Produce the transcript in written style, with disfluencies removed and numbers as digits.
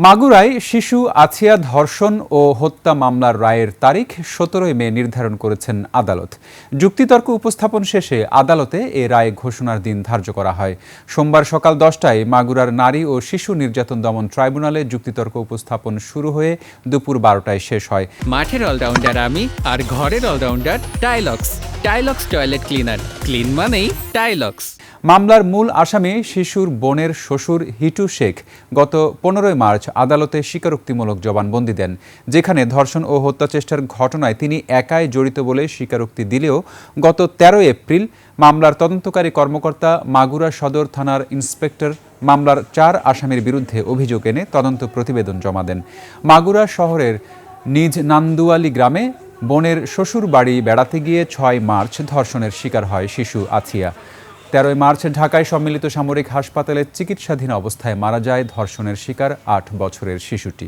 মাগুরায় শিশু আছিয়া ধর্ষণ ও হত্যা মামলার রায়ের তারিখ ১৭ মে নির্ধারণ করেছেন আদালত। যুক্তিতর্ক উপস্থাপন শেষে আদালতে এ রায় ঘোষণার দিন ধার্য করা হয়। সোমবার সকাল ১০টায় মাগুরার নারী ও শিশু নির্যাতন দমন ট্রাইব্যুনালে যুক্তিতর্ক উপস্থাপন শুরু হয়ে দুপুর ১২টায় শেষ হয়। মাঠের অলরাউন্ডার আমি আর ঘরের allrounder Tilex. Tilex toilet cleaner, clean মানেই টাইলক্স। মামলার মূল আসামি শিশুর বোনের শ্বশুর হিটু শেখ গত ১৫ মার্চ আদালতে স্বীকারোক্তিমূলক জবানবন্দি দেন, যেখানে ধর্ষণ ও হত্যাচেষ্টার ঘটনায় তিনি একাই জড়িত বলে স্বীকারোক্তি দিলেও গত ১৩ এপ্রিল মামলার তদন্তকারী কর্মকর্তা মাগুরা সদর থানার ইন্সপেক্টর মামলার ৪ আসামির বিরুদ্ধে অভিযোগ এনে তদন্ত প্রতিবেদন জমা দেন। মাগুরা শহরের নিজ নান্দুয়ালি গ্রামে বোনের শ্বশুর বাড়ি বেড়াতে গিয়ে ৬ মার্চ ধর্ষণের শিকার হয় শিশু আছিয়া। ১৩ মার্চ ঢাকায় সম্মিলিত সামরিক হাসপাতালে চিকিৎসাধীন অবস্থায় মারা যায় ধর্ষণের শিকার ৮ বছরের শিশুটি।